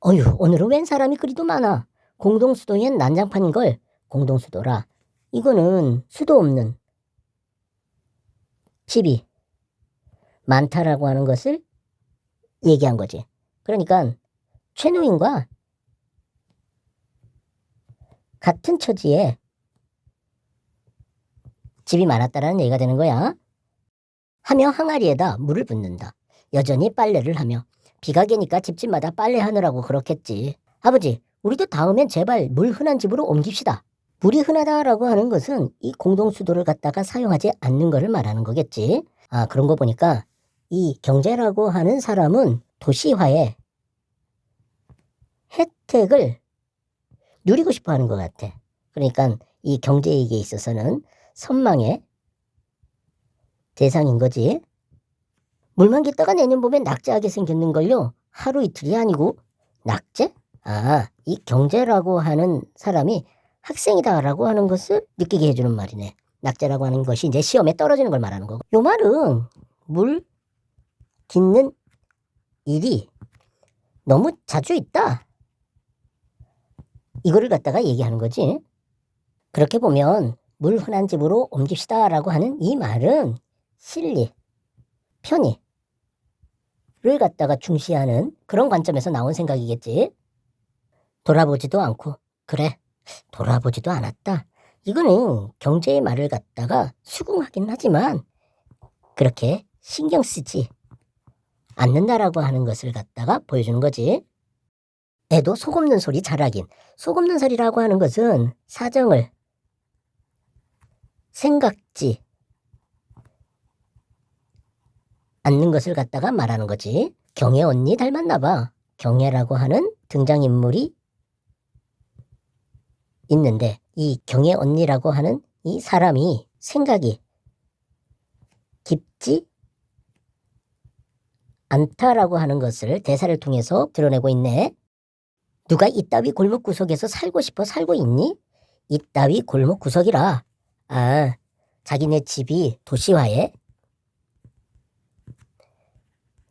어휴, 오늘은 웬 사람이 그리도 많아. 공동수도엔 난장판인걸. 공동수도라. 이거는 수도 없는 집이 많다라고 하는 것을 얘기한 거지. 그러니까 최노인과 같은 처지에 집이 많았다라는 얘기가 되는 거야. 하며 항아리에다 물을 붓는다. 여전히 빨래를 하며. 비가 개니까 집집마다 빨래하느라고 그렇겠지. 아버지, 우리도 다음엔 제발 물 흔한 집으로 옮깁시다. 물이 흔하다라고 하는 것은 이 공동수도를 갖다가 사용하지 않는 것을 말하는 거겠지. 아, 그런 거 보니까 이 경제라고 하는 사람은 도시화의 혜택을 누리고 싶어 하는 것 같아. 그러니까 이 경제이익에 있어서는 선망의 대상인 거지. 물만 깃다가 내년 봄에 낙제하게 생겼는걸요. 하루 이틀이 아니고 낙제? 아, 이 경제라고 하는 사람이 학생이다라고 하는 것을 느끼게 해주는 말이네. 낙제라고 하는 것이 이제 시험에 떨어지는 걸 말하는 거고. 요 말은 물 깃는 일이 너무 자주 있다. 이거를 갖다가 얘기하는 거지. 그렇게 보면 물 흔한 집으로 옮깁시다라고 하는 이 말은 실리, 편의를 갖다가 중시하는 그런 관점에서 나온 생각이겠지. 돌아보지도 않고 그래, 돌아보지도 않았다. 이거는 경제의 말을 갖다가 수긍하긴 하지만 그렇게 신경 쓰지 않는다라고 하는 것을 갖다가 보여주는 거지. 애도 속 없는 소리 잘하긴. 속 없는 소리라고 하는 것은 사정을 생각지 않는 것을 갖다가 말하는 거지. 경혜 언니 닮았나 봐. 경혜라고 하는 등장인물이 있는데 이 경혜 언니라고 하는 이 사람이 생각이 깊지 않다라고 하는 것을 대사를 통해서 드러내고 있네. 누가 이따위 골목구석에서 살고 싶어 살고 있니? 이따위 골목구석이라. 아, 자기네 집이 도시화에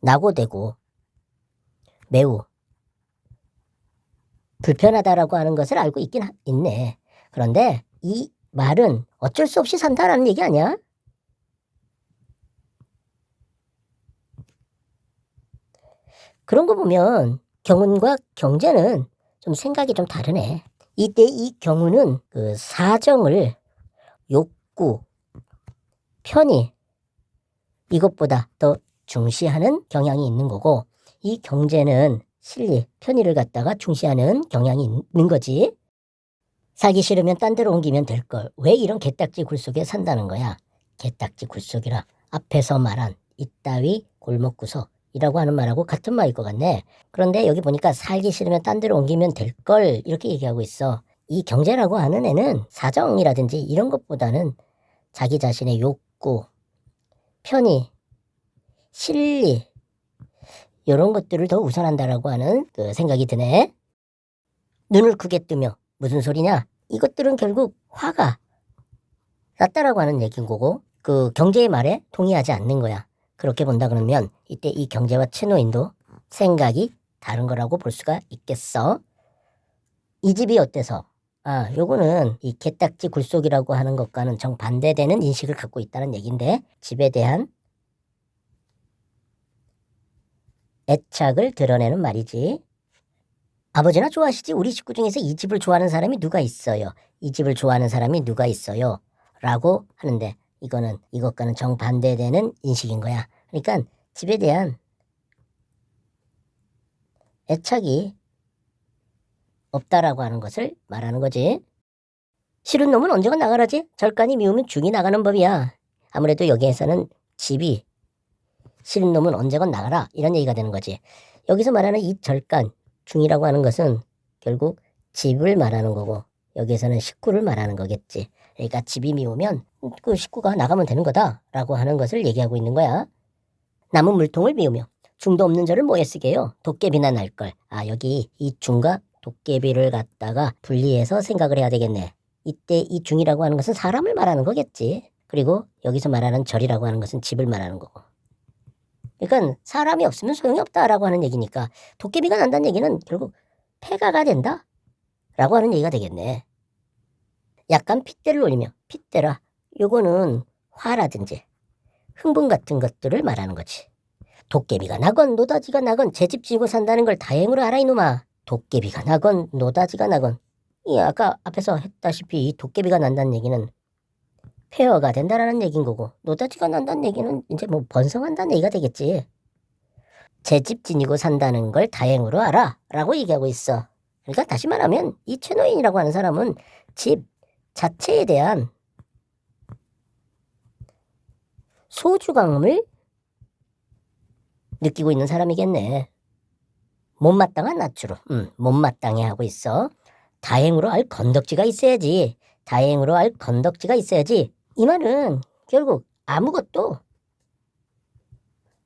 낙오되고 매우 불편하다라고 하는 것을 알고 있긴 있네. 그런데 이 말은 어쩔 수 없이 산다라는 얘기 아니야? 그런 거 보면 경운과 경제는 좀 생각이 좀 다르네. 이때 이 경우는 그 사정을 욕구, 편의 이것보다 더 중시하는 경향이 있는 거고 이 경제는 실리, 편의를 갖다가 중시하는 경향이 있는 거지. 살기 싫으면 딴 데로 옮기면 될 걸. 왜 이런 개딱지 굴속에 산다는 거야. 개딱지 굴속이라 앞에서 말한 이따위 골목구석이라고 하는 말하고 같은 말일 것 같네. 그런데 여기 보니까 살기 싫으면 딴 데로 옮기면 될 걸 이렇게 얘기하고 있어. 이 경제라고 하는 애는 사정이라든지 이런 것보다는 자기 자신의 욕구, 편의, 실리 이런 것들을 더 우선한다라고 하는 그 생각이 드네. 눈을 크게 뜨며 무슨 소리냐? 이것들은 결국 화가 났다라고 하는 얘기인 거고 그 경제의 말에 동의하지 않는 거야. 그렇게 본다 그러면 이때 이 경제와 최노인도 생각이 다른 거라고 볼 수가 있겠어. 이 집이 어때서? 아, 요거는 이 개딱지 굴속이라고 하는 것과는 정반대되는 인식을 갖고 있다는 얘기인데 집에 대한 애착을 드러내는 말이지. 아버지나 좋아하시지 우리 식구 중에서 이 집을 좋아하는 사람이 누가 있어요? 이 집을 좋아하는 사람이 누가 있어요? 라고 하는데 이거는 이것과는 정반대되는 인식인 거야. 그러니까 집에 대한 애착이 없다라고 하는 것을 말하는 거지. 싫은 놈은 언제가 나가라지? 절간이 미우면 중이 나가는 법이야. 아무래도 여기에서는 집이 싫은 놈은 언제건 나가라 이런 얘기가 되는 거지. 여기서 말하는 이 절간 중이라고 하는 것은 결국 집을 말하는 거고 여기에서는 식구를 말하는 거겠지. 그러니까 집이 미우면 그 식구가 나가면 되는 거다라고 하는 것을 얘기하고 있는 거야. 남은 물통을 미우며 중도 없는 저를 뭐에 쓰게요? 도깨비나 날 걸. 아, 여기 이 중과 도깨비를 갖다가 분리해서 생각을 해야 되겠네. 이때 이 중이라고 하는 것은 사람을 말하는 거겠지. 그리고 여기서 말하는 절이라고 하는 것은 집을 말하는 거고. 그러니까 사람이 없으면 소용이 없다라고 하는 얘기니까 도깨비가 난다는 얘기는 결국 폐가가 된다 라고 하는 얘기가 되겠네. 약간 핏대를 올리며 핏대라 요거는 화라든지 흥분 같은 것들을 말하는 거지. 도깨비가 나건 노다지가 나건 제 집 지고 산다는 걸 다행으로 알아 이놈아. 도깨비가 나건 노다지가 나건 이 아까 앞에서 했다시피 이 도깨비가 난다는 얘기는 폐허가 된다라는 얘기인 거고 노다지가 난다는 얘기는 이제 뭐 번성한다는 얘기가 되겠지. 제 집 지니고 산다는 걸 다행으로 알아 라고 얘기하고 있어. 그러니까 다시 말하면 이 최노인이라고 하는 사람은 집 자체에 대한 소주감을 느끼고 있는 사람이겠네. 못마땅한 낯으로 못마땅해 하고 있어. 다행으로 알 건덕지가 있어야지. 다행으로 알 건덕지가 있어야지. 이 말은 결국 아무것도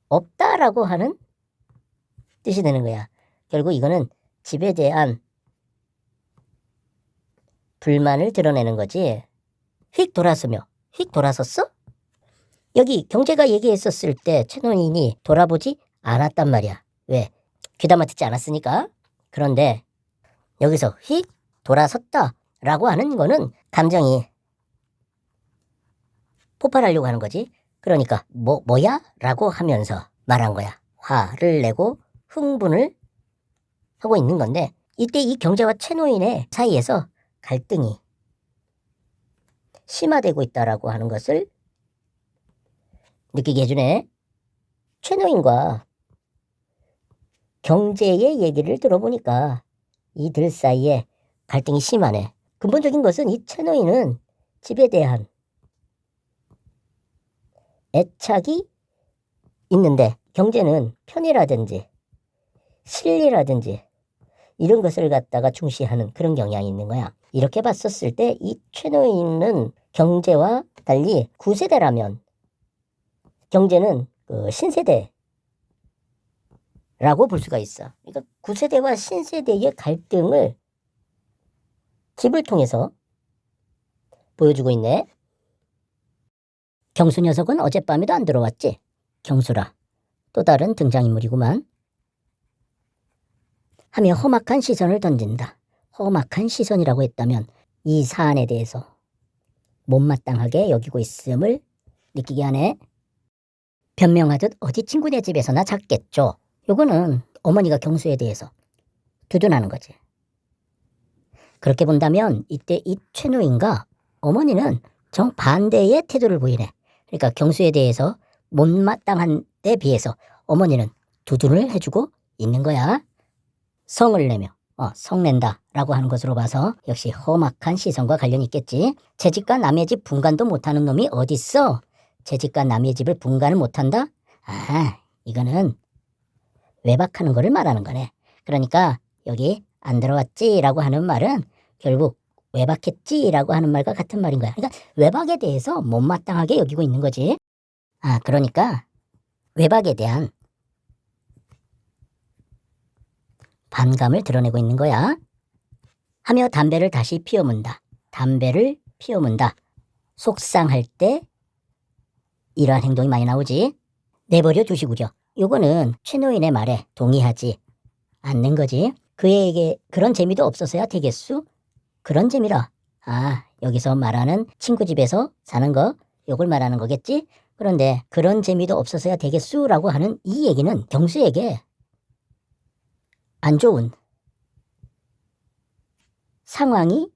없다라고 하는 뜻이 되는 거야. 결국 이거는 집에 대한 불만을 드러내는 거지. 휙 돌아서며 휙 돌아섰어? 여기 경제가 얘기했었을 때 최노인이 돌아보지 않았단 말이야. 왜? 귀담아 듣지 않았으니까. 그런데 여기서 휙 돌아섰다 라고 하는 거는 감정이 폭발하려고 하는 거지. 그러니까 뭐야? 라고 하면서 말한 거야. 화를 내고 흥분을 하고 있는 건데 이때 이 경제와 최노인의 사이에서 갈등이 심화되고 있다라고 하는 것을 느끼게 해주네. 최노인과 경제의 얘기를 들어보니까 이들 사이에 갈등이 심하네. 근본적인 것은 이 최노인은 집에 대한 애착이 있는데 경제는 편의라든지 실리라든지 이런 것을 갖다가 중시하는 그런 경향이 있는 거야. 이렇게 봤었을 때 이 최노인은 경제와 달리 9세대라면 경제는 그 신세대라고 볼 수가 있어. 그러니까 9세대와 신세대의 갈등을 집을 통해서 보여주고 있네. 경수 녀석은 어젯밤에도 안 들어왔지. 경수라 또 다른 등장인물이구만. 하며 험악한 시선을 던진다. 험악한 시선이라고 했다면 이 사안에 대해서 못마땅하게 여기고 있음을 느끼게 하네. 변명하듯 어디 친구네 집에서나 잤겠죠. 요거는 어머니가 경수에 대해서 두둔하는 거지. 그렇게 본다면 이때 이 최노인과 어머니는 정반대의 태도를 보이네. 그러니까 경수에 대해서 못마땅한 데 비해서 어머니는 두둔을 해주고 있는 거야. 성을 내며 성낸다 라고 하는 것으로 봐서 역시 험악한 시선과 관련이 있겠지. 제 집과 남의 집 분간도 못하는 놈이 어딨어. 제 집과 남의 집을 분간을 못한다? 아, 이거는 외박하는 거를 말하는 거네. 그러니까 여기 안 들어왔지 라고 하는 말은 결국 외박했지 라고 하는 말과 같은 말인 거야. 그러니까 외박에 대해서 못마땅하게 여기고 있는 거지. 아, 그러니까 외박에 대한 반감을 드러내고 있는 거야. 하며 담배를 다시 피워문다. 담배를 피워문다. 속상할 때 이러한 행동이 많이 나오지. 내버려 두시구려. 요거는 최노인의 말에 동의하지 않는 거지. 그에게 그런 재미도 없어서야 되겠수? 그런 재미라. 아, 여기서 말하는 친구 집에서 사는 거 요걸 말하는 거겠지? 그런데 그런 재미도 없어서야 되겠수? 라고 하는 이 얘기는 경수에게 안 좋은 상황이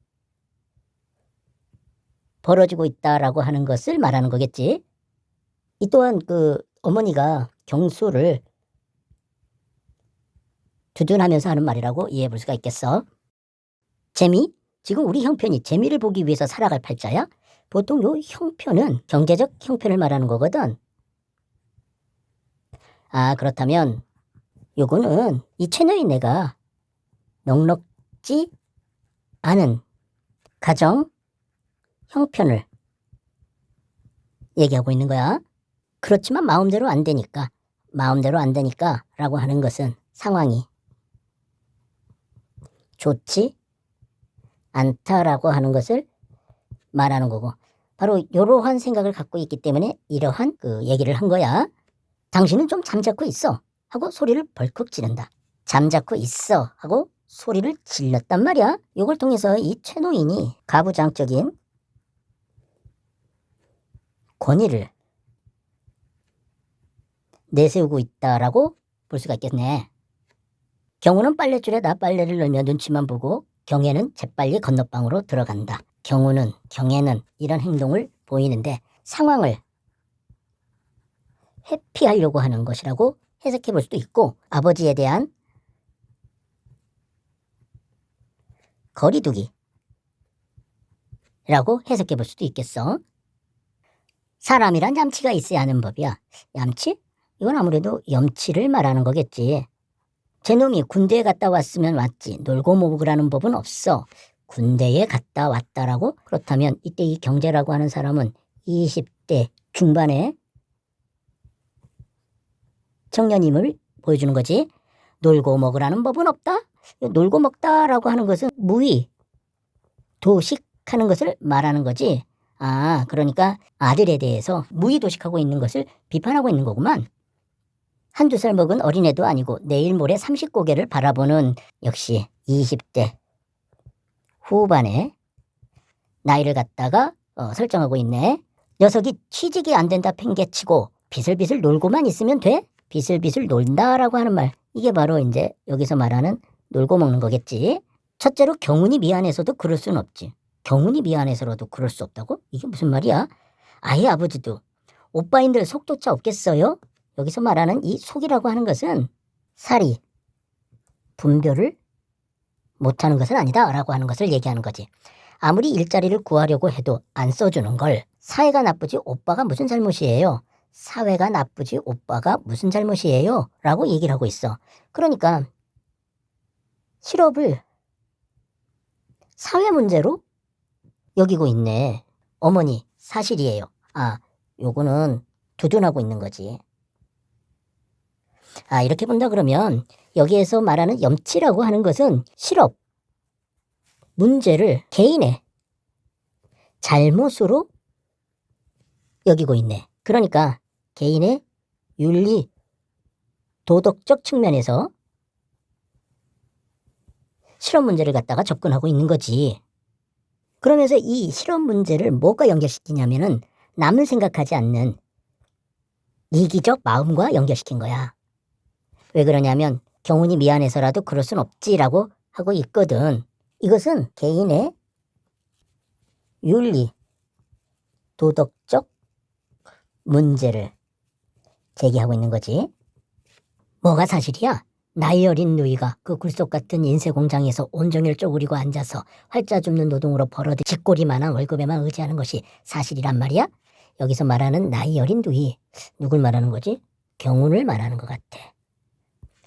벌어지고 있다라고 하는 것을 말하는 거겠지. 이 또한 그 어머니가 경수를 두둔하면서 하는 말이라고 이해해 볼 수가 있겠어. 재미? 지금 우리 형편이 재미를 보기 위해서 살아갈 팔자야? 보통 요 형편은 경제적 형편을 말하는 거거든. 아, 그렇다면 요거는 이 최노인 내가 넉넉지 않은 가정 형편을 얘기하고 있는 거야. 그렇지만 마음대로 안 되니까 라고 하는 것은 상황이 좋지 않다라고 하는 것을 말하는 거고, 바로 이러한 생각을 갖고 있기 때문에 이러한 그 얘기를 한 거야. 당신은 좀 잠자코 있어 하고 소리를 벌컥 지른다. 잠자코 있어 하고 소리를 질렀단 말이야. 이걸 통해서 이 최노인이 가부장적인 권위를 내세우고 있다라고 볼 수가 있겠네. 경우는 빨랫줄에다 빨래를 넣으며 눈치만 보고 경애는 재빨리 건너방으로 들어간다. 경우는, 경애는 이런 행동을 보이는데 상황을 회피하려고 하는 것이라고 해석해 볼 수도 있고, 아버지에 대한 거리두기라고 해석해 볼 수도 있겠어. 사람이란 얌치가 있어야 하는 법이야. 얌치? 이건 아무래도 염치를 말하는 거겠지. 제놈이 군대에 갔다 왔으면 왔지 놀고 먹으라는 법은 없어. 군대에 갔다 왔다라고? 그렇다면 이때 이 경제라고 하는 사람은 20대 중반의 청년임을 보여주는 거지. 놀고 먹으라는 법은 없다? 놀고 먹다라고 하는 것은 무의, 도식하는 것을 말하는 거지. 아, 그러니까 아들에 대해서 무의도식하고 있는 것을 비판하고 있는 거구만. 한두 살 먹은 어린애도 아니고 내일 모레 30고개를 바라보는 역시 20대 후반의 나이를 갖다가 설정하고 있네. 녀석이 취직이 안 된다 팽개치고 비슬비슬 놀고만 있으면 돼? 비슬비슬 논다라고 하는 말, 이게 바로 이제 여기서 말하는 놀고 먹는 거겠지. 첫째로 경운이 미안해서도 그럴 수는 없지. 경운이 미안해서라도 그럴 수 없다고? 이게 무슨 말이야? 아예 아버지도 오빠인들 속도차 없겠어요? 여기서 말하는 이 속이라고 하는 것은 살이 분별을 못하는 것은 아니다 라고 하는 것을 얘기하는 거지. 아무리 일자리를 구하려고 해도 안 써주는 걸 사회가 나쁘지 오빠가 무슨 잘못이에요? 사회가 나쁘지 오빠가 무슨 잘못이에요? 라고 얘기를 하고 있어. 그러니까 실업을 사회 문제로 여기고 있네. 어머니 사실이에요. 아, 요거는 두둔하고 있는 거지. 아, 이렇게 본다 그러면 여기에서 말하는 염치라고 하는 것은 실업 문제를 개인의 잘못으로 여기고 있네. 그러니까 개인의 윤리, 도덕적 측면에서 실업 문제를 갖다가 접근하고 있는 거지. 그러면서 이 실업 문제를 뭐가 연결시키냐면은 남을 생각하지 않는 이기적 마음과 연결시킨 거야. 왜 그러냐면 경운이 미안해서라도 그럴 순 없지라고 하고 있거든. 이것은 개인의 윤리, 도덕적 문제를 제기하고 있는 거지. 뭐가 사실이야? 나이 어린 누이가 그 굴속 같은 인쇄 공장에서 온종일 쪼그리고 앉아서 활자 줍는 노동으로 벌어들인 쥐꼬리만한 월급에만 의지하는 것이 사실이란 말이야? 여기서 말하는 나이 어린 누이, 누굴 말하는 거지? 경운을 말하는 것 같아.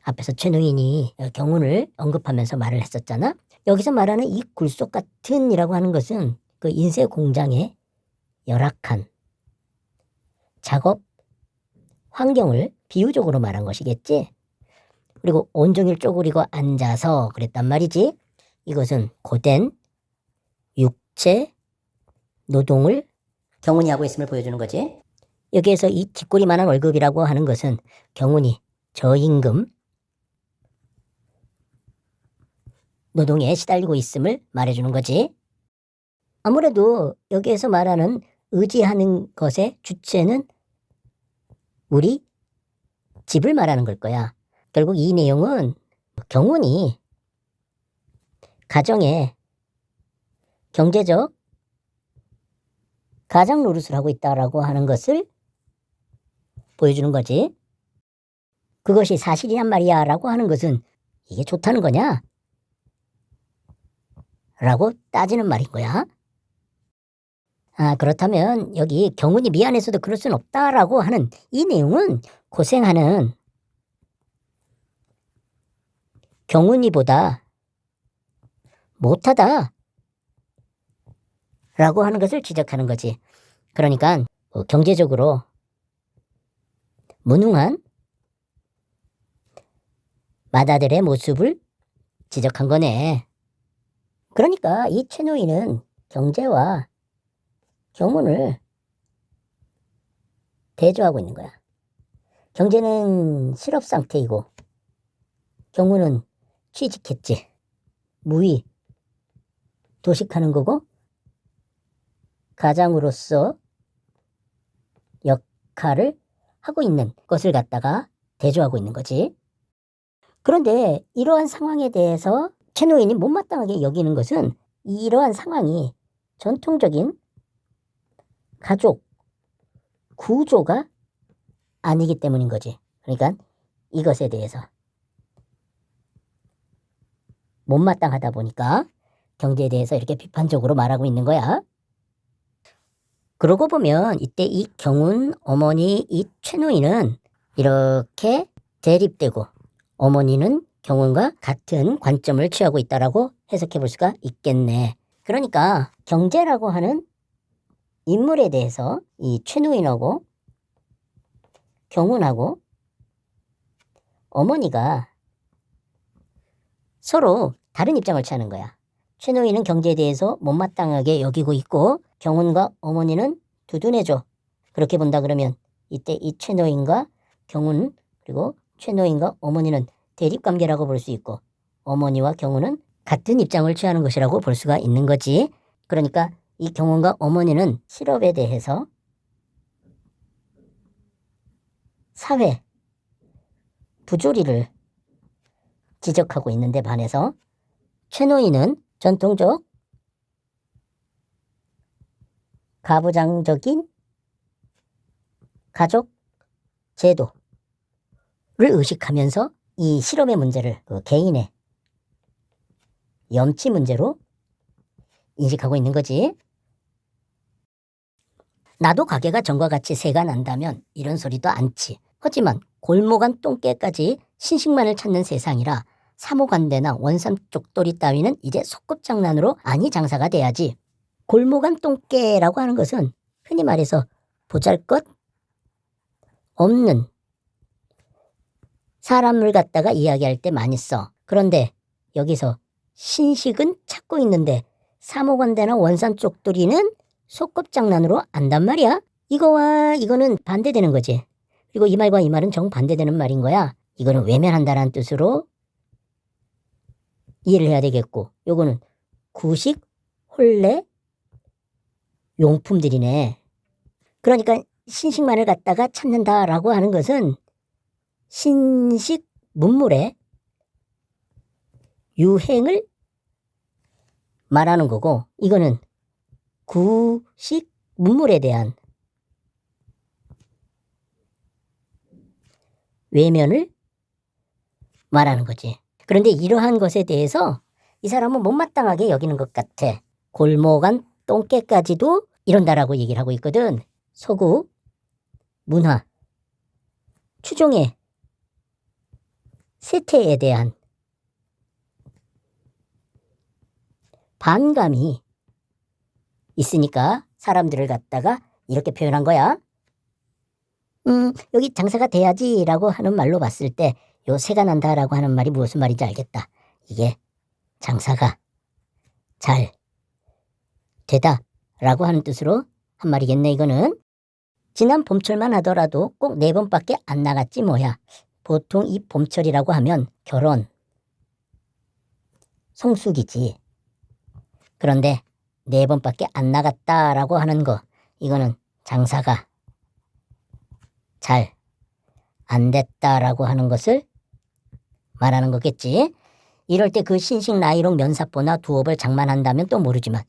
앞에서 최노인이 경운을 언급하면서 말을 했었잖아. 여기서 말하는 이 굴속 같은 이라고 하는 것은 그 인쇄 공장의 열악한 작업 환경을 비유적으로 말한 것이겠지. 그리고 온종일 쪼그리고 앉아서 그랬단 말이지. 이것은 고된 육체 노동을 경운이 하고 있음을 보여주는 거지. 여기에서 이 뒷골이만한 월급이라고 하는 것은 경운이 저임금 노동에 시달리고 있음을 말해주는 거지. 아무래도 여기에서 말하는 의지하는 것의 주체는 우리 집을 말하는 걸 거야. 결국 이 내용은 경운이 가정에 경제적 가장 노릇을 하고 있다라고 하는 것을 보여주는 거지. 그것이 사실이란 말이야 라고 하는 것은 이게 좋다는 거냐? 라고 따지는 말인 거야. 아, 그렇다면 여기 경운이 미안해서도 그럴 순 없다라고 하는 이 내용은 고생하는 경운이보다 못하다 라고 하는 것을 지적하는 거지. 그러니까 경제적으로 무능한 마다들의 모습을 지적한 거네. 그러니까 이 최노인은 경제와 경운을 대조하고 있는 거야. 경제는 실업 상태이고 경운은 취직했지. 무위 도식하는 거고 가장으로서 역할을 하고 있는 것을 갖다가 대조하고 있는 거지. 그런데 이러한 상황에 대해서 최노인이 못마땅하게 여기는 것은 이러한 상황이 전통적인 가족 구조가 아니기 때문인 거지. 그러니까 이것에 대해서 못마땅하다 보니까 경제에 대해서 이렇게 비판적으로 말하고 있는 거야. 그러고 보면 이때 이 경운, 어머니, 이 최노인은 이렇게 대립되고 어머니는 경운과 같은 관점을 취하고 있다라고 해석해 볼 수가 있겠네. 그러니까 경제라고 하는 인물에 대해서 이 최노인하고 경운하고 어머니가 서로 다른 입장을 취하는 거야. 최노인은 경제에 대해서 못마땅하게 여기고 있고 경운과 어머니는 두둔해줘. 그렇게 본다 그러면 이때 이 최노인과 경운 그리고 최노인과 어머니는 대립관계라고 볼 수 있고 어머니와 경운은 같은 입장을 취하는 것이라고 볼 수가 있는 거지. 그러니까 이 경운과 어머니는 실업에 대해서 사회 부조리를 지적하고 있는데 반해서 최노인은 전통적 가부장적인 가족 제도를 의식하면서 이 실업의 문제를 그 개인의 염치 문제로 인식하고 있는 거지. 나도 가게가 전과 같이 새가 난다면 이런 소리도 않지. 하지만 골목 안 똥개까지 신식만을 찾는 세상이라 사모관대나 원삼 쪽돌이 따위는 이제 소꿉장난으로 아니 장사가 돼야지. 골목 안 똥개라고 하는 것은 흔히 말해서 보잘것 없는 사람을 갖다가 이야기할 때 많이 써. 그런데 여기서 신식은 찾고 있는데 사모관대나 원산 쪽돌이는 소꿉장난으로 안단 말이야. 이거와 이거는 반대되는 거지. 그리고 이 말과 이 말은 정반대되는 말인 거야. 이거는 외면한다라는 뜻으로 이해를 해야 되겠고 요거는 구식 혼례 용품들이네. 그러니까 신식만을 갖다가 찾는다라고 하는 것은 신식 문물의 유행을 말하는 거고 이거는 구식 문물에 대한 외면을 말하는 거지. 그런데 이러한 것에 대해서 이 사람은 못마땅하게 여기는 것 같아. 골목 안 똥개까지도 이런다라고 얘기를 하고 있거든. 서구 문화 추종의 세태에 대한 반감이 있으니까 사람들을 갖다가 이렇게 표현한 거야. 여기 장사가 돼야지라고 하는 말로 봤을 때 요 새가 난다라고 하는 말이 무슨 말인지 알겠다. 이게 장사가 잘 되다라고 하는 뜻으로 한 말이겠네. 이거는 지난 봄철만 하더라도 꼭 4번밖에 안 나갔지 뭐야. 보통 이 봄철이라고 하면 결혼, 성수기지. 그런데 4번밖에 안 나갔다라고 하는 거 이거는 장사가 잘 안 됐다라고 하는 것을 말하는 거겠지. 이럴 때 그 신식 나이롱 면사포나 두업을 장만한다면 또 모르지만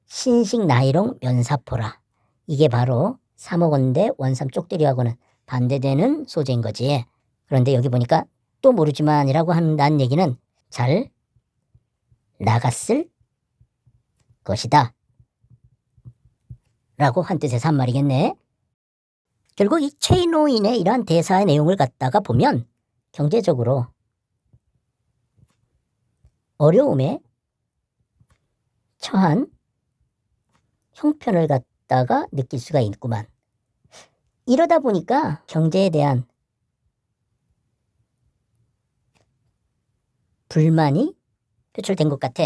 신식 나이롱 면사포라 이게 바로 사모건대 원삼 쪽대리하고는 반대되는 소재인 거지. 그런데 여기 보니까 또 모르지만이라고 한다는 얘기는 잘 나갔을 것이다 라고 한 뜻에서 한 말이겠네. 결국 이 최노인의 이러한 대사의 내용을 갖다가 보면 경제적으로 어려움에 처한 형편을 갖다가 느낄 수가 있구만. 이러다 보니까 경제에 대한 불만이 표출된 것 같아.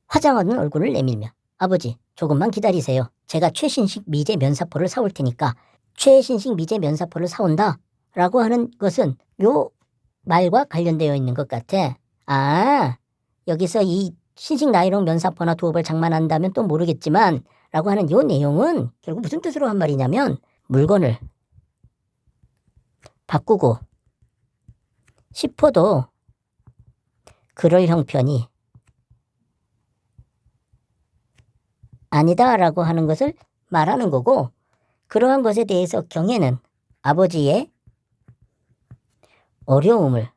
화장하는 얼굴을 내밀며 아버지 조금만 기다리세요. 제가 최신식 미제 면사포를 사올 테니까. 최신식 미제 면사포를 사온다 라고 하는 것은 요 말과 관련되어 있는 것 같아. 아, 여기서 이 신식 나일론 면사포나 두업을 장만한다면 또 모르겠지만 라고 하는 요 내용은 결국 무슨 뜻으로 한 말이냐면 물건을 바꾸고 싶어도 그럴 형편이 아니다라고 하는 것을 말하는 거고, 그러한 것에 대해서 경애는 아버지의 어려움을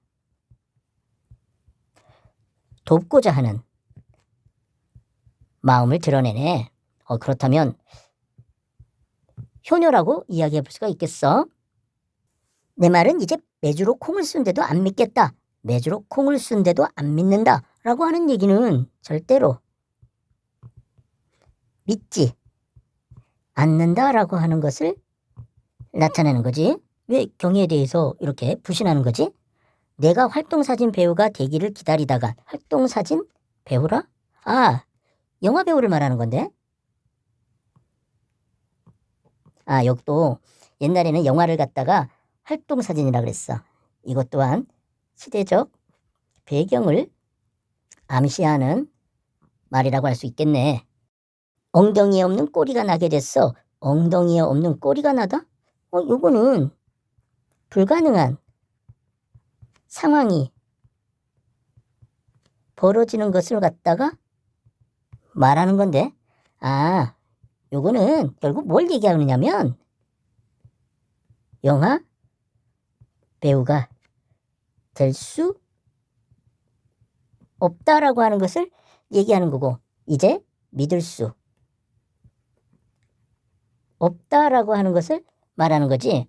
돕고자 하는 마음을 드러내네. 그렇다면 효녀라고 이야기해 볼 수가 있겠어? 내 말은 이제 메주로 콩을 쓴데도 안 믿겠다, 메주로 콩을 쓴데도 안 믿는다 라고 하는 얘기는 절대로 믿지 않는다라고 하는 것을 나타내는 거지. 왜 경애에 대해서 이렇게 불신하는 거지? 내가 활동사진 배우가 되기를 기다리다가, 활동사진 배우라? 아, 영화 배우를 말하는 건데? 아, 여기도 옛날에는 영화를 갖다가 활동사진이라 그랬어. 이것 또한 시대적 배경을 암시하는 말이라고 할 수 있겠네. 엉덩이에 없는 꼬리가 나게 됐어. 엉덩이에 없는 꼬리가 나다? 요거는 불가능한 상황이 벌어지는 것을 갖다가 말하는 건데, 아, 요거는 결국 뭘 얘기하느냐면 영화 배우가 될 수 없다라고 하는 것을 얘기하는 거고, 이제 믿을 수 없다라고 하는 것을 말하는 거지.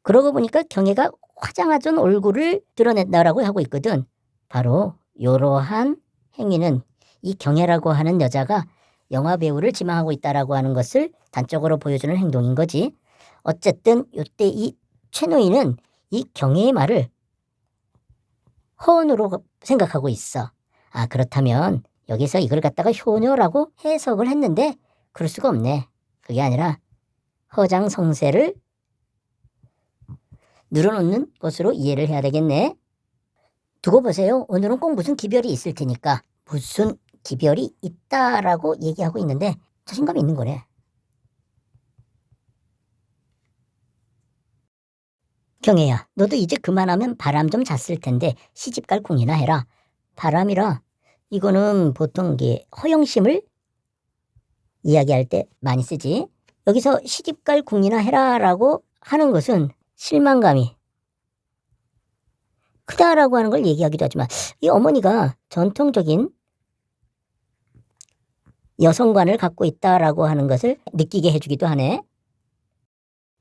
그러고 보니까 경애가 화장하던 얼굴을 드러낸다라고 하고 있거든. 바로 이러한 행위는 이 경애라고 하는 여자가 영화 배우를 지망하고 있다라고 하는 것을 단적으로 보여주는 행동인 거지. 어쨌든 이때 이 최노인은 이 경애의 말을 허언으로 생각하고 있어. 아, 그렇다면 여기서 이걸 갖다가 효녀라고 해석을 했는데 그럴 수가 없네. 그게 아니라 허장성세를 늘어놓는 것으로 이해를 해야 되겠네. 두고 보세요. 오늘은 꼭 무슨 기별이 있을 테니까. 무슨 기별이 있다라고 얘기하고 있는데 자신감이 있는 거네. 경애야, 너도 이제 그만하면 바람 좀 잤을 텐데 시집갈 궁이나 해라. 바람이라 이거는 보통 이게 허영심을 이야기할 때 많이 쓰지. 여기서 시집갈 궁이나 해라라고 하는 것은 실망감이 크다라고 하는 걸 얘기하기도 하지만, 이 어머니가 전통적인 여성관을 갖고 있다라고 하는 것을 느끼게 해주기도 하네.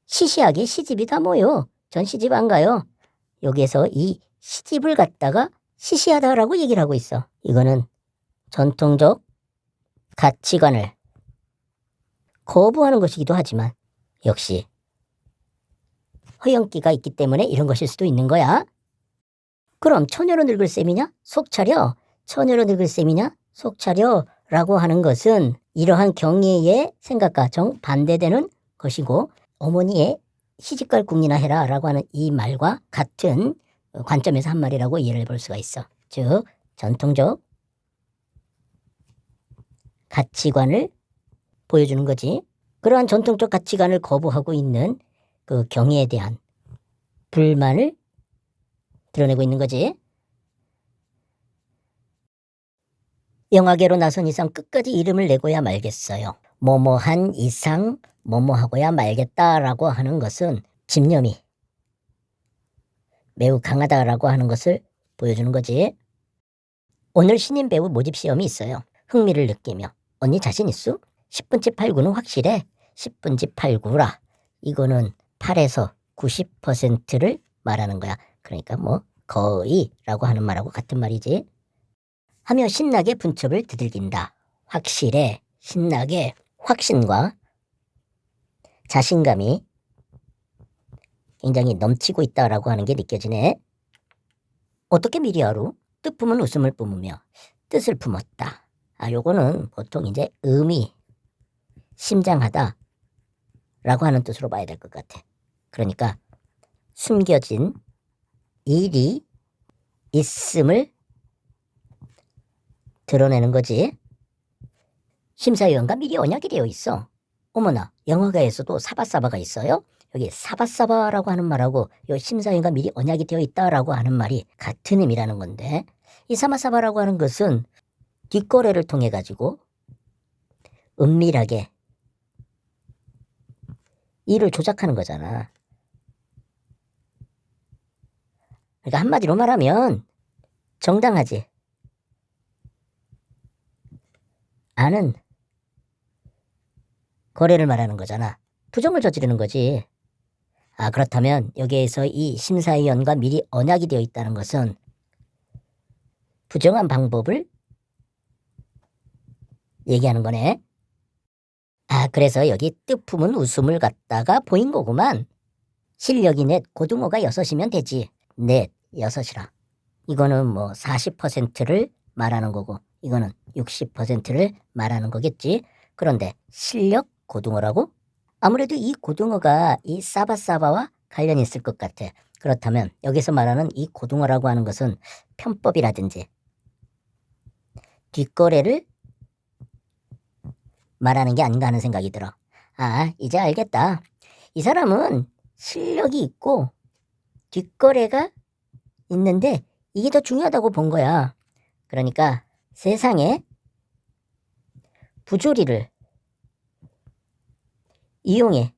시시하게 시집이 다 뭐요? 전 시집 안 가요. 여기에서 이 시집을 갖다가 시시하다라고 얘기를 하고 있어. 이거는 전통적 가치관을 거부하는 것이기도 하지만 역시 허영기가 있기 때문에 이런 것일 수도 있는 거야. 그럼 처녀로 늙을 셈이냐? 속 차려. 처녀로 늙을 셈이냐? 속 차려 라고 하는 것은 이러한 경애의 생각과 정반대되는 것이고, 어머니의 시집갈 궁이나 해라 라고 하는 이 말과 같은 관점에서 한 말이라고 이해를 볼 수가 있어. 즉 전통적 가치관을 보여주는 거지. 그러한 전통적 가치관을 거부하고 있는 그 경애에 대한 불만을 드러내고 있는 거지. 영화계로 나선 이상 끝까지 이름을 내고야 말겠어요. 뭐뭐한 이상 뭐뭐하고야 말겠다라고 하는 것은 집념이 매우 강하다라고 하는 것을 보여주는 거지. 오늘 신인 배우 모집 시험이 있어요. 흥미를 느끼며 언니 자신 있어? 10분치 8구는 확실해. 10분치 8구라. 이거는 8에서 90%를 말하는 거야. 그러니까 뭐 거의라고 하는 말하고 같은 말이지. 하며 신나게 분첩을 두들긴다. 확실해. 신나게. 확신과 자신감이 굉장히 넘치고 있다라고 하는 게 느껴지네. 어떻게 미리 알아? 뜻 품은 웃음을 뿜으며 뜻을 품었다. 아, 요거는 보통 이제 의미, 심장하다 라고 하는 뜻으로 봐야 될 것 같아. 그러니까 숨겨진 일이 있음을 드러내는 거지. 심사위원과 미리 언약이 되어 있어. 어머나, 영화가에서도 사바사바가 있어요? 여기 사바사바라고 하는 말하고 요 심사위원과 미리 언약이 되어 있다라고 하는 말이 같은 의미라는 건데, 이 사바사바라고 하는 것은 뒷거래를 통해 가지고 은밀하게 일을 조작하는 거잖아. 그러니까 한마디로 말하면 정당하지 않은 거래를 말하는 거잖아. 부정을 저지르는 거지. 그렇다면 여기에서 이 심사위원과 미리 언약이 되어 있다는 것은 부정한 방법을 얘기하는 거네. 그래서 여기 뜻품은 웃음을 갖다가 보인 거구만. 실력이 넷, 고등어가 6이면 되지. 넷, 6이라. 이거는 뭐 40%를 말하는 거고 이거는 60%를 말하는 거겠지. 그런데 실력 고등어라고? 아무래도 이 고등어가 이 사바사바와 관련이 있을 것 같아. 그렇다면 여기서 말하는 이 고등어라고 하는 것은 편법이라든지 뒷거래를 말하는 게 아닌가 하는 생각이 들어. 이제 알겠다. 이 사람은 실력이 있고 뒷거래가 있는데 이게 더 중요하다고 본 거야. 그러니까 세상에 부조리를 이용해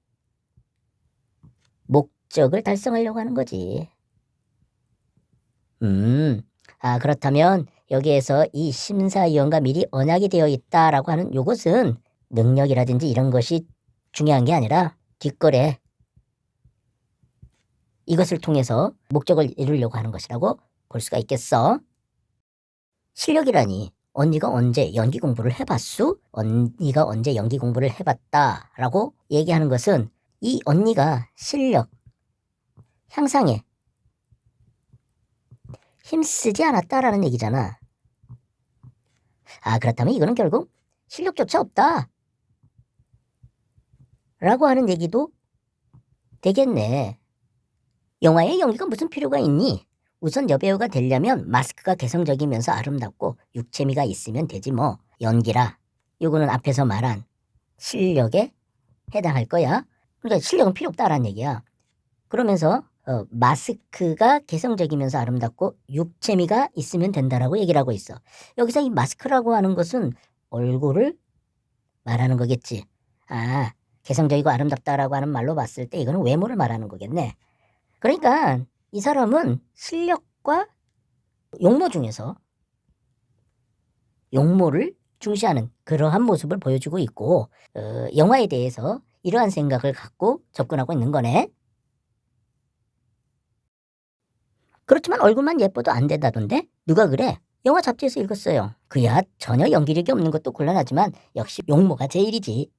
목적을 달성하려고 하는 거지. 그렇다면 여기에서 이 심사위원과 미리 언약이 되어 있다라고 하는 요것은 능력이라든지 이런 것이 중요한 게 아니라 뒷거래, 이것을 통해서 목적을 이루려고 하는 것이라고 볼 수가 있겠어. 실력이라니 언니가 언제 연기 공부를 해봤수? 언니가 언제 연기 공부를 해봤다라고 얘기하는 것은 이 언니가 실력 향상에 힘쓰지 않았다라는 얘기잖아. 그렇다면 이거는 결국 실력조차 없다 라고 하는 얘기도 되겠네. 영화에 연기가 무슨 필요가 있니? 우선 여배우가 되려면 마스크가 개성적이면서 아름답고 육체미가 있으면 되지 뭐. 연기라. 요거는 앞에서 말한 실력에 해당할 거야. 그러니까 실력은 필요 없다라는 얘기야. 그러면서 마스크가 개성적이면서 아름답고 육체미가 있으면 된다라고 얘기를 하고 있어. 여기서 이 마스크라고 하는 것은 얼굴을 말하는 거겠지. 개성적이고 아름답다라고 하는 말로 봤을 때 이거는 외모를 말하는 거겠네. 그러니까 이 사람은 실력과 용모 중에서 용모를 중시하는 그러한 모습을 보여주고 있고 영화에 대해서 이러한 생각을 갖고 접근하고 있는 거네. 그렇지만 얼굴만 예뻐도 안 된다던데? 누가 그래? 영화 잡지에서 읽었어요. 그야 전혀 연기력이 없는 것도 곤란하지만 역시 용모가 제일이지.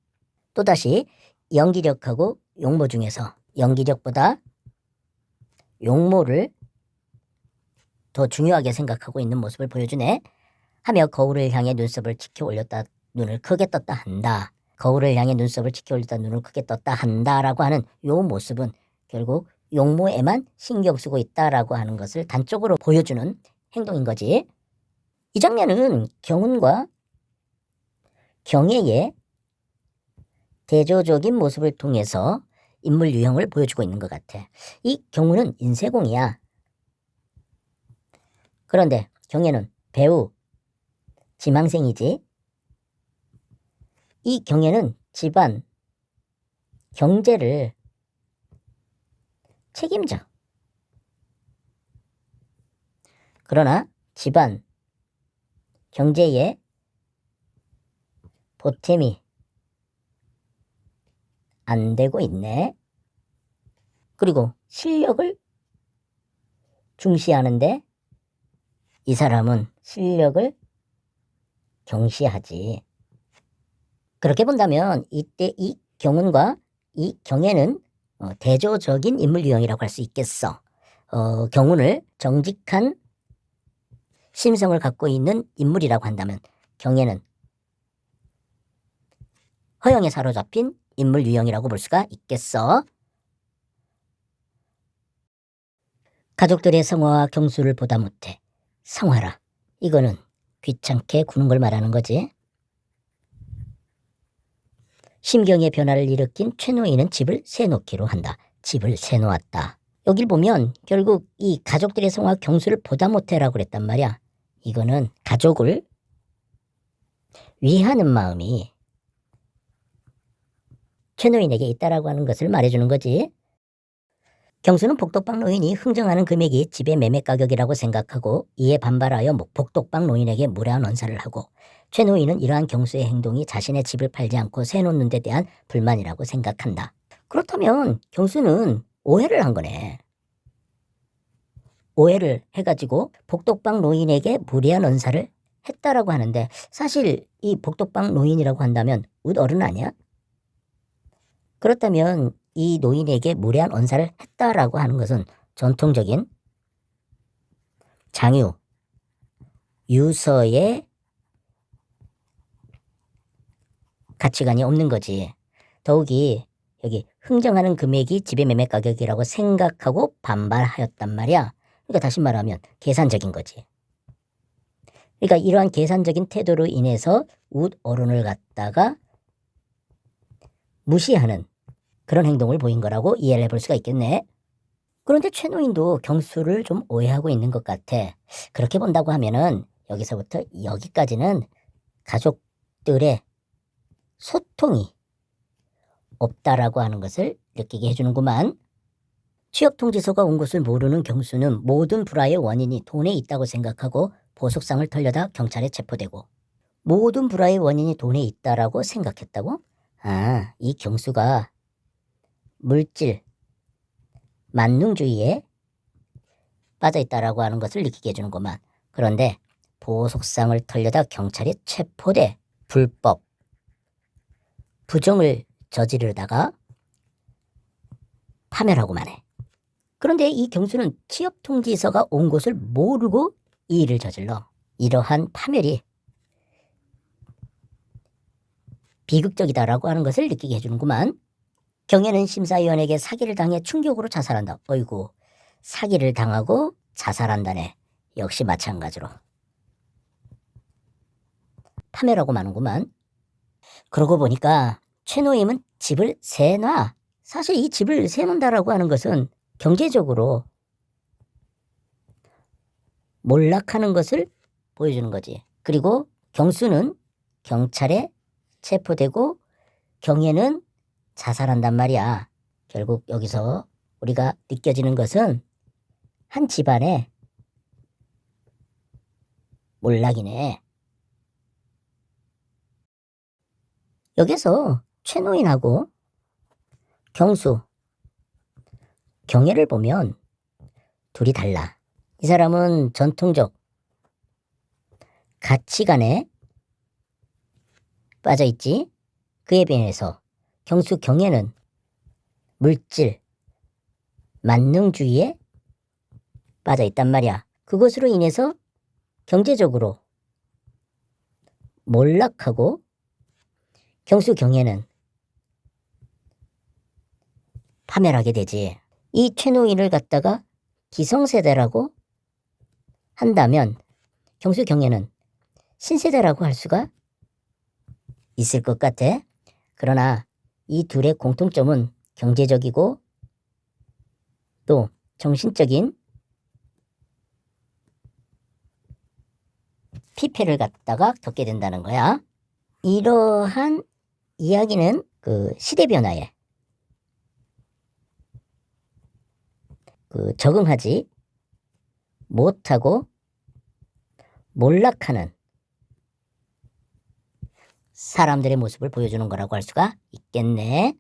또다시 연기력하고 용모 중에서 연기력보다 용모를 더 중요하게 생각하고 있는 모습을 보여주네. 하며 거울을 향해 눈썹을 치켜 올렸다 눈을 크게 떴다 한다. 거울을 향해 눈썹을 치켜 올렸다 눈을 크게 떴다 한다라고 하는 요 모습은 결국 용모에만 신경 쓰고 있다라고 하는 것을 단적으로 보여주는 행동인 거지. 이 장면은 경운과 경애의 대조적인 모습을 통해서 인물 유형을 보여주고 있는 것 같아. 이 경우는 인쇄공이야. 그런데 경애는 배우, 지망생이지. 이 경애는 집안, 경제를 책임져. 그러나 집안, 경제에 보탬이 안 되고 있네. 그리고 실력을 중시하는데 이 사람은 실력을 경시하지. 그렇게 본다면 이때 이 경운과 이 경애는 대조적인 인물 유형이라고 할 수 있겠어. 경운을 정직한 심성을 갖고 있는 인물이라고 한다면 경애는 허영에 사로잡힌 인물 유형이라고 볼 수가 있겠어. 가족들의 성화와 경수를 보다 못해 성화라. 이거는 귀찮게 구는 걸 말하는 거지. 심경의 변화를 일으킨 최노인은 집을 새놓기로 한다. 집을 새놓았다. 여길 보면 결국 이 가족들의 성화 경수를 보다 못해라고 그랬단 말이야. 이거는 가족을 위하는 마음이 최노인에게 있다라고 하는 것을 말해주는 거지. 경수는 복덕방 노인이 흥정하는 금액이 집의 매매 가격이라고 생각하고 이에 반발하여 복덕방 노인에게 무례한 언사를 하고, 최노인은 이러한 경수의 행동이 자신의 집을 팔지 않고 새놓는 데 대한 불만이라고 생각한다. 그렇다면 경수는 오해를 한 거네. 오해를 해가지고 복덕방 노인에게 무례한 언사를 했다라고 하는데, 사실 이 복덕방 노인이라고 한다면 웃어른 아니야? 그렇다면 이 노인에게 무례한 언사를 했다라고 하는 것은 전통적인 장유, 유서의 가치관이 없는 거지. 더욱이 여기 흥정하는 금액이 집의 매매 가격이라고 생각하고 반발하였단 말이야. 그러니까 다시 말하면 계산적인 거지. 그러니까 이러한 계산적인 태도로 인해서 웃어른을 갖다가 무시하는 그런 행동을 보인 거라고 이해를 해볼 수가 있겠네. 그런데 최노인도 경수를 좀 오해하고 있는 것 같아. 그렇게 본다고 하면은 여기서부터 여기까지는 가족들의 소통이 없다라고 하는 것을 느끼게 해주는구만. 취업통지서가 온 것을 모르는 경수는 모든 불화의 원인이 돈에 있다고 생각하고 보석상을 털려다 경찰에 체포되고, 모든 불화의 원인이 돈에 있다라고 생각했다고? 아, 이 경수가 물질, 만능주의에 빠져있다라고 하는 것을 느끼게 해주는구만. 그런데 보석상을 털려다 경찰에 체포돼 불법 부정을 저지르다가 파멸하고만 해. 그런데 이 경수는 취업통지서가 온 것을 모르고 이 일을 저질러. 이러한 파멸이 비극적이다라고 하는 것을 느끼게 해주는구만. 경애는 심사위원에게 사기를 당해 충격으로 자살한다. 어이구, 사기를 당하고 자살한다네. 역시 마찬가지로 파멸하고 마는구만. 그러고 보니까 최노임은 집을 새놔. 사실 이 집을 새놓는다라고 하는 것은 경제적으로 몰락하는 것을 보여주는 거지. 그리고 경수는 경찰에 체포되고 경애는 자살한단 말이야. 결국 여기서 우리가 느껴지는 것은 한 집안의 몰락이네. 여기서 최노인하고 경수, 경애를 보면 둘이 달라. 이 사람은 전통적 가치관에 빠져있지. 그에 비해서 경수, 경애는 물질, 만능주의에 빠져있단 말이야. 그것으로 인해서 경제적으로 몰락하고, 경수, 경애는 파멸하게 되지. 이 최노인을 갖다가 기성세대라고 한다면 경수, 경애는 신세대라고 할 수가 있을 것 같아. 그러나 이 둘의 공통점은 경제적이고 또 정신적인 피폐를 갖다가 겪게 된다는 거야. 이러한 이야기는 그 시대 변화에 적응하지 못하고 몰락하는 사람들의 모습을 보여주는 거라고 할 수가 있겠네.